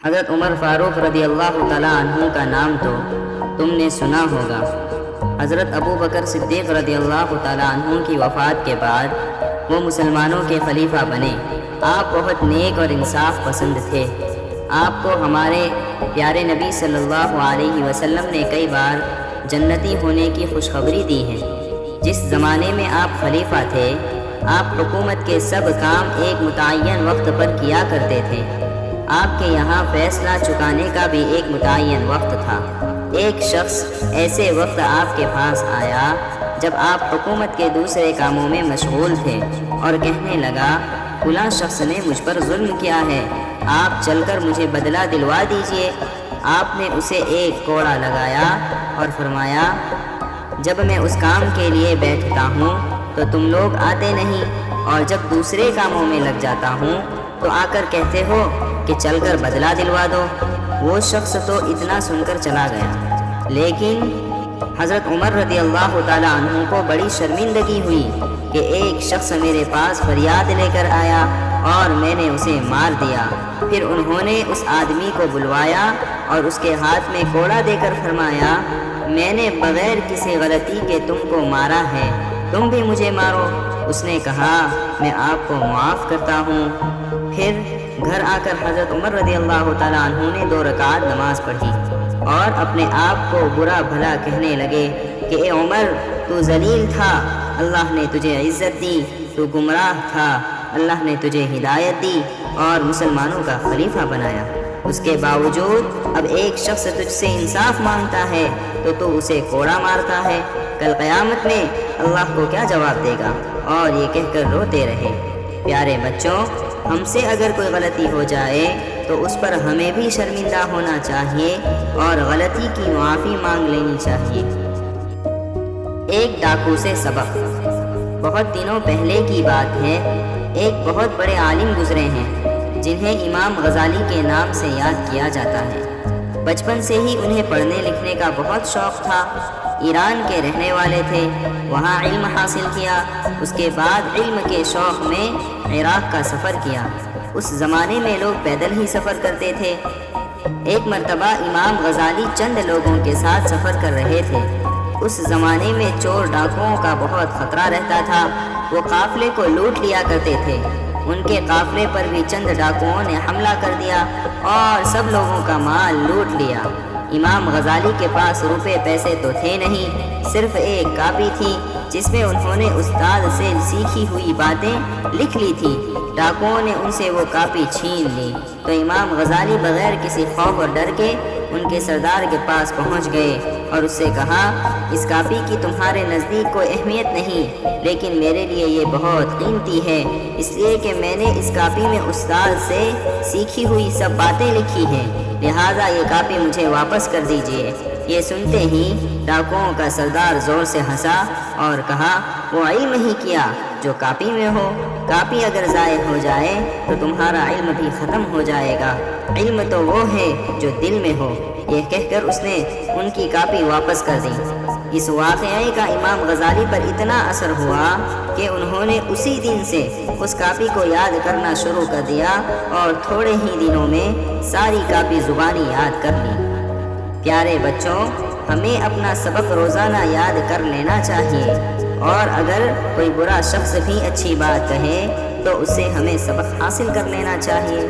حضرت عمر فاروق رضی اللہ تعالیٰ عنہ کا نام تو تم نے سنا ہوگا۔ حضرت ابو بکر صدیق رضی اللہ تعالیٰ عنہ کی وفات کے بعد وہ مسلمانوں کے خلیفہ بنے۔ آپ بہت نیک اور انصاف پسند تھے۔ آپ کو ہمارے پیارے نبی صلی اللہ علیہ وسلم نے کئی بار جنتی ہونے کی خوشخبری دی ہے۔ جس زمانے میں آپ خلیفہ تھے، آپ حکومت کے سب کام ایک متعین وقت پر کیا کرتے تھے۔ آپ کے یہاں فیصلہ چکانے کا بھی ایک متعین وقت تھا۔ ایک شخص ایسے وقت آپ کے پاس آیا جب آپ حکومت کے دوسرے کاموں میں مشغول تھے اور کہنے لگا، فلاں شخص نے مجھ پر ظلم کیا ہے، آپ چل کر مجھے بدلہ دلوا دیجئے۔ آپ نے اسے ایک کوڑا لگایا اور فرمایا، جب میں اس کام کے لیے بیٹھتا ہوں تو تم لوگ آتے نہیں، اور جب دوسرے کاموں میں لگ جاتا ہوں تو آ کر کہتے ہو کہ چل کر بدلہ دلوا دو۔ وہ شخص تو اتنا سن کر چلا گیا، لیکن حضرت عمر رضی اللہ تعالیٰ عنہ کو بڑی شرمندگی ہوئی کہ ایک شخص میرے پاس فریاد لے کر آیا اور میں نے اسے مار دیا۔ پھر انہوں نے اس آدمی کو بلوایا اور اس کے ہاتھ میں کوڑا دے کر فرمایا، میں نے بغیر کسی غلطی کے تم کو مارا ہے، تم بھی مجھے مارو۔ اس نے کہا، میں آپ کو معاف کرتا ہوں۔ پھر گھر آ کر حضرت عمر رضی اللہ تعالیٰ عنہ نے 2 رکعت نماز پڑھی اور اپنے آپ کو برا بھلا کہنے لگے کہ اے عمر، تو ذلیل تھا، اللہ نے تجھے عزت دی، تو گمراہ تھا، اللہ نے تجھے ہدایت دی اور مسلمانوں کا خلیفہ بنایا۔ اس کے باوجود اب ایک شخص تجھ سے انصاف مانگتا ہے تو اسے کوڑا مارتا ہے، کل قیامت میں اللہ کو کیا جواب دے گا؟ اور یہ کہہ کر روتے رہے۔ پیارے بچوں، ہم سے اگر کوئی غلطی ہو جائے تو اس پر ہمیں بھی شرمندہ ہونا چاہیے اور غلطی کی معافی مانگ لینی چاہیے۔ ایک ڈاکو سے سبق۔ بہت دنوں پہلے کی بات ہے، ایک بہت بڑے عالم گزرے ہیں جنہیں امام غزالی کے نام سے یاد کیا جاتا ہے۔ بچپن سے ہی انہیں پڑھنے لکھنے کا بہت شوق تھا۔ ایران کے رہنے والے تھے، وہاں علم حاصل کیا۔ اس کے بعد علم کے شوق میں عراق کا سفر کیا۔ اس زمانے میں لوگ پیدل ہی سفر کرتے تھے۔ ایک مرتبہ امام غزالی چند لوگوں کے ساتھ سفر کر رہے تھے۔ اس زمانے میں چور ڈاکوؤں کا بہت خطرہ رہتا تھا، وہ قافلے کو لوٹ لیا کرتے تھے۔ ان کے قافلے پر بھی چند ڈاکوؤں نے حملہ کر دیا اور سب لوگوں کا مال لوٹ لیا۔ امام غزالی کے پاس روپے پیسے تو تھے نہیں، صرف ایک کاپی تھی جس میں انہوں نے استاد سے سیکھی ہوئی باتیں لکھ لی تھی۔ ڈاکوؤں نے ان سے وہ کاپی چھین لی تو امام غزالی بغیر کسی خوف اور ڈر کے ان کے سردار کے پاس پہنچ گئے اور اس سے کہا، اس کاپی کی تمہارے نزدیک کوئی اہمیت نہیں، لیکن میرے لیے یہ بہت قیمتی ہے، اس لیے کہ میں نے اس کاپی میں استاد سے سیکھی ہوئی سب باتیں لکھی ہیں، لہٰذا یہ کاپی مجھے واپس کر دیجیے۔ یہ سنتے ہی ڈاکوؤں کا سردار زور سے ہنسا اور کہا، وہ علم ہی کیا جو کاپی میں ہو، کاپی اگر ضائع ہو جائے تو تمہارا علم بھی ختم ہو جائے گا، علم تو وہ ہے جو دل میں ہو۔ یہ کہہ کر اس نے ان کی کاپی واپس کر دی۔ اس واقعے کا امام غزالی پر اتنا اثر ہوا کہ انہوں نے اسی دن سے اس کاپی کو یاد کرنا شروع کر دیا اور تھوڑے ہی دنوں میں ساری کاپی زبانی یاد کر لی۔ پیارے بچوں، ہمیں اپنا سبق روزانہ یاد کر لینا چاہیے، اور اگر کوئی برا شخص بھی اچھی بات کہے تو اس سے ہمیں سبق حاصل کر لینا چاہیے۔